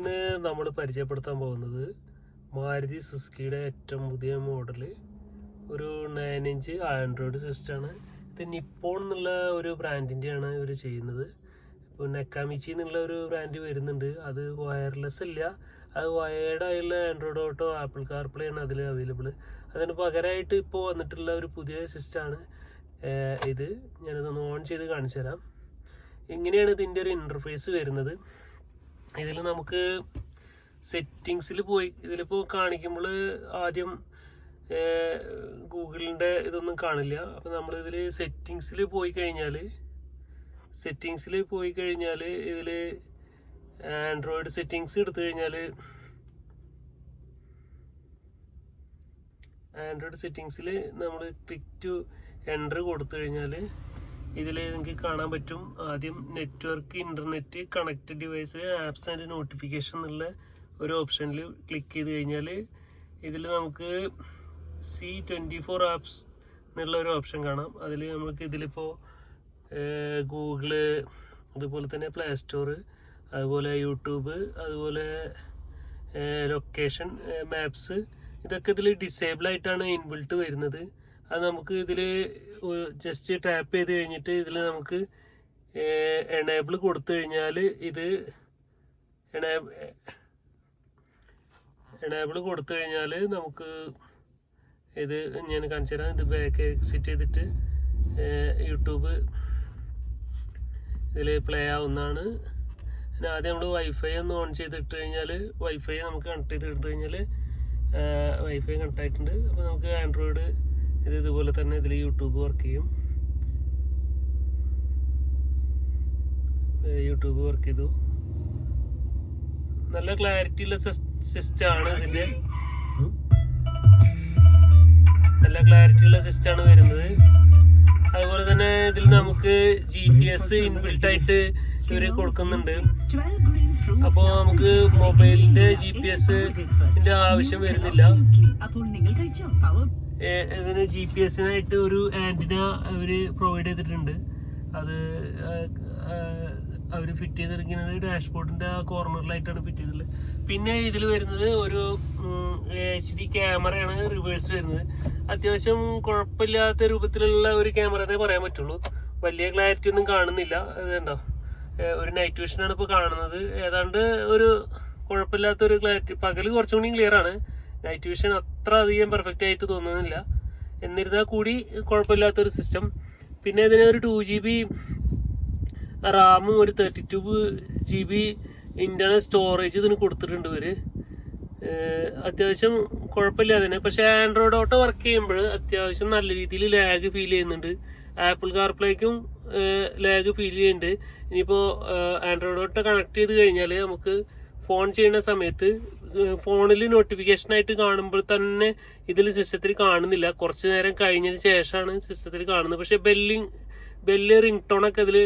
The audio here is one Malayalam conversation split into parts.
ഇന്ന് നമ്മൾ പരിചയപ്പെടുത്താൻ പോകുന്നത് മാരുതി സുസുക്കിയുടെ ഏറ്റവും പുതിയ മോഡൽ ഒരു 9-ഇഞ്ച് ആൻഡ്രോയിഡ് സിസ്റ്റമാണ്. ഇത് നിപ്പോൺ എന്നുള്ള ഒരു ബ്രാൻഡിൻ്റെയാണ് ഇവർ ചെയ്യുന്നത്. ഇപ്പോൾ നെക്കാമിച്ചി എന്നുള്ള ഒരു ബ്രാൻഡ് വരുന്നുണ്ട്. അത് വയർലെസ് ഇല്ല, അത് വയേർഡായുള്ള ആൻഡ്രോയിഡ് ഓട്ടോ ആപ്പിൾ കാർപ്ലേ ആണ് അതിൽ അവൈലബിൾ. അതിന് പകരമായിട്ട് ഇപ്പോൾ വന്നിട്ടുള്ള ഒരു പുതിയ സിസ്റ്റമാണ് ഇത്. ഞാനിതൊന്ന് ഓൺ ചെയ്ത് കാണിച്ചു തരാം. ഇങ്ങനെയാണ് ഇതിൻ്റെ ഒരു ഇൻ്റർഫേസ് വരുന്നത്. ഇതിൽ നമുക്ക് സെറ്റിങ്സിൽ പോയി ഇതിലിപ്പോൾ കാണിക്കുമ്പോൾ ആദ്യം ഗൂഗിളിൻ്റെ ഇതൊന്നും കാണില്ല. അപ്പോൾ നമ്മളിതിൽ സെറ്റിങ്സിൽ പോയി കഴിഞ്ഞാൽ ഇതിൽ ആൻഡ്രോയിഡ് സെറ്റിങ്സ് എടുത്തു കഴിഞ്ഞാൽ ആൻഡ്രോയിഡ് സെറ്റിങ്സിൽ നമ്മൾ ക്ലിക്ക് ടു എൻ്റർ കൊടുത്തു കഴിഞ്ഞാൽ ഇതിൽ നിങ്ങൾക്ക് കാണാൻ പറ്റും. ആദ്യം network, internet, connected device, apps and notification എന്നുള്ള ഒരു ഓപ്ഷനിൽ ക്ലിക്ക് ചെയ്ത് കഴിഞ്ഞാൽ ഇതിൽ നമുക്ക് C24 ആപ്സ് എന്നുള്ള ഒരു ഓപ്ഷൻ കാണാം. അതിൽ നമുക്ക് ഇതിലിപ്പോൾ ഗൂഗിള്, അതുപോലെ തന്നെ പ്ലേ സ്റ്റോർ, അതുപോലെ യൂട്യൂബ്, അതുപോലെ ലൊക്കേഷൻ, മാപ്സ്, ഇതൊക്കെ ഇതിൽ ഡിസേബിൾ ആയിട്ടാണ് ഇൻബിൽട്ട് വരുന്നത്. അത് നമുക്ക് ഇതിൽ ജസ്റ്റ് ടാപ്പ് ചെയ്ത് കഴിഞ്ഞിട്ട് ഇതിൽ നമുക്ക് എനേബിൾ കൊടുത്തു കഴിഞ്ഞാൽ ഇത് എനേബിൾ കൊടുത്തു കഴിഞ്ഞാൽ നമുക്ക് ഇത് ഞാൻ കാണിച്ചു തരാം. ഇത് ബാക്ക് എക്സിറ്റ് ചെയ്തിട്ട് യൂട്യൂബ് ഇതിൽ പ്ലേ ആവുന്നതാണ്. പിന്നെ ആദ്യം നമ്മൾ വൈഫൈ ഒന്ന് ഓൺ ചെയ്തിട്ട് കഴിഞ്ഞാൽ വൈഫൈ നമുക്ക് കണക്ട് ചെയ്ത് എടുത്തു കഴിഞ്ഞാൽ വൈഫൈ കണക്ട് ആയിട്ടുണ്ട്. അപ്പോൾ നമുക്ക് ആൻഡ്രോയിഡ് ഇതുപോലെ തന്നെ ഇതിൽ യൂട്യൂബ് വർക്ക് ചെയ്യും. യൂട്യൂബ് വർക്ക് ചെയ്തു. നല്ല ക്ലാരിറ്റി ഉള്ള സിസ്റ്റമാണ് ഇതിൻ്റെ. നല്ല ക്ലാരിറ്റി ഉള്ള സിസ്റ്റമാണ് വരുന്നത്. അതുപോലെ തന്നെ ഇതിൽ നമുക്ക് GPS ഇൻബിൽട്ട് ആയിട്ട് ഇവർ കൊടുക്കുന്നുണ്ട്. അപ്പോൾ നമുക്ക് മൊബൈലിന്റെ GPS ആവശ്യം വരുന്നില്ല. ഇതിന് GPS-നായിട്ട് ഒരു ആന്റിന അവർ പ്രൊവൈഡ് ചെയ്തിട്ടുണ്ട്. അത് അവർ ഫിറ്റ് ചെയ്തിരിക്കുന്നത് ഡാഷ്ബോർഡിന്റെ ആ കോർണറിലായിട്ടാണ് ഫിറ്റ് ചെയ്തിട്ടുള്ളത്. പിന്നെ ഇതിൽ വരുന്നത് ഒരു HD ക്യാമറയാണ് റിവേഴ്സ് വരുന്നത്. അത്യാവശ്യം കുഴപ്പമില്ലാത്ത രൂപത്തിലുള്ള ഒരു ക്യാമറ എന്നേ പറയാൻ പറ്റുള്ളൂ. വലിയ ക്ലാരിറ്റി ഒന്നും കാണുന്നില്ല. അതുണ്ടോ, ഒരു നൈറ്റ് വിഷനാണ് ഇപ്പോൾ കാണുന്നത്. ഏതാണ്ട് ഒരു കുഴപ്പമില്ലാത്ത ഒരു ക്ലാരിറ്റി. പകല് കുറച്ചും കൂടി ക്ലിയർ ആണ്. നൈറ്റ് വിഷൻ അത്ര അധികം പെർഫെക്റ്റ് ആയിട്ട് തോന്നുന്നില്ല. എന്നിരുന്നാൽ കൂടി കുഴപ്പമില്ലാത്തൊരു സിസ്റ്റം. പിന്നെ ഇതിന് ഒരു 2GB റാമും ഒരു 32GB ഇന്റർണൽ സ്റ്റോറേജ് ഇതിന് കൊടുത്തിട്ടുണ്ട് ഇവര്. അത്യാവശ്യം കുഴപ്പമില്ല അതിന്. പക്ഷെ ആൻഡ്രോയിഡ് ഓട്ടോ വർക്ക് ചെയ്യുമ്പോൾ അത്യാവശ്യം നല്ല രീതിയിൽ ലാഗ് ഫീൽ ചെയ്യുന്നുണ്ട്. ആപ്പിൾ കാർപ്ലേക്കും ലാഗ് ഫീൽ ചെയ്യുന്നുണ്ട്. ഇനിയിപ്പോൾ ആൻഡ്രോയിഡ് ഓട്ടോ കണക്ട് ചെയ്ത് കഴിഞ്ഞാൽ നമുക്ക് ഫോൺ ചെയ്യുന്ന സമയത്ത് ഫോണിൽ നോട്ടിഫിക്കേഷനായിട്ട് കാണുമ്പോൾ തന്നെ ഇതിൽ സിസ്റ്റത്തിൽ കാണുന്നില്ല. കുറച്ച് നേരം കഴിഞ്ഞതിന് ശേഷമാണ് സിസ്റ്റത്തിൽ കാണുന്നത്. പക്ഷെ ബെല്ല് റിംഗ് ടോണൊക്കെ ഇതിൽ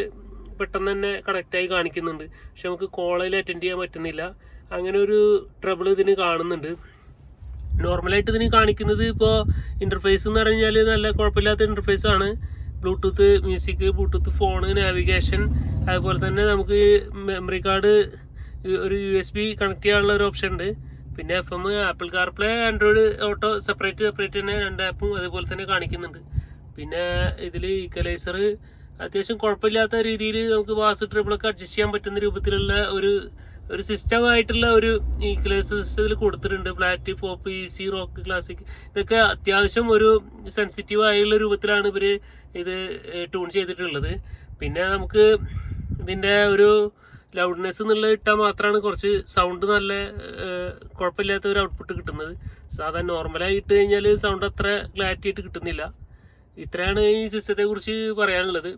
പെട്ടെന്ന് തന്നെ കണക്റ്റായി കാണിക്കുന്നുണ്ട്. പക്ഷെ നമുക്ക് കോളിൽ അറ്റൻഡ് ചെയ്യാൻ പറ്റുന്നില്ല. അങ്ങനെ ഒരു ട്രബിൾ ഇതിന് കാണുന്നുണ്ട്. നോർമലായിട്ട് ഇതിന് കാണിക്കുന്നത് ഇപ്പോൾ ഇൻ്റർഫേസ് എന്ന് പറഞ്ഞാൽ നല്ല കുഴപ്പമില്ലാത്ത ഇൻ്റർഫേസ് ആണ്. Bluetooth music, Bluetooth phone, navigation, അതുപോലെ തന്നെ നമുക്ക് മെമ്മറി കാർഡ്, ഒരു USB കണക്ട് ചെയ്യാനുള്ള ഒരു ഓപ്ഷൻ ഉണ്ട്. പിന്നെ FM, apple CarPlay, Android auto separate തന്നെ 2 ആപ്പും അതുപോലെ തന്നെ കാണിക്കുന്നുണ്ട്. പിന്നെ ഇതിൽ ഈക്വലൈസർ അത്യാവശ്യം കുഴപ്പമില്ലാത്ത രീതിയിൽ നമുക്ക് ബാസ് ട്രിബിളൊക്കെ അഡ്ജസ്റ്റ് ചെയ്യാൻ പറ്റുന്ന രൂപത്തിലുള്ള ഒരു സിസ്റ്റമായിട്ടുള്ള ഒരു ഈക്വലൈസർ സിസ്റ്റത്തിൽ കൊടുത്തിട്ടുണ്ട്. Flat, pop, easy, rock, classic, ഇതൊക്കെ അത്യാവശ്യം ഒരു സെൻസിറ്റീവ് ആയുള്ള രൂപത്തിലാണ് ഇവർ ഇത് ട്യൂൺ ചെയ്തിട്ടുള്ളത്. പിന്നെ നമുക്ക് ഇതിൻ്റെ ഒരു ലൗഡ്നെസ് എന്നുള്ളത് ഇട്ടാൽ മാത്രമാണ് കുറച്ച് സൗണ്ട് നല്ല കുഴപ്പമില്ലാത്ത ഒരു ഔട്ട്പുട്ട് കിട്ടുന്നത്. സാധാരണ നോർമലായി ഇട്ട് കഴിഞ്ഞാൽ സൗണ്ട് അത്ര ക്ലാരിറ്റി ആയിട്ട് കിട്ടുന്നില്ല. ഇത്രയാണ് ഈ സിസ്റ്റത്തെ കുറിച്ച് പറയാനുള്ളത്.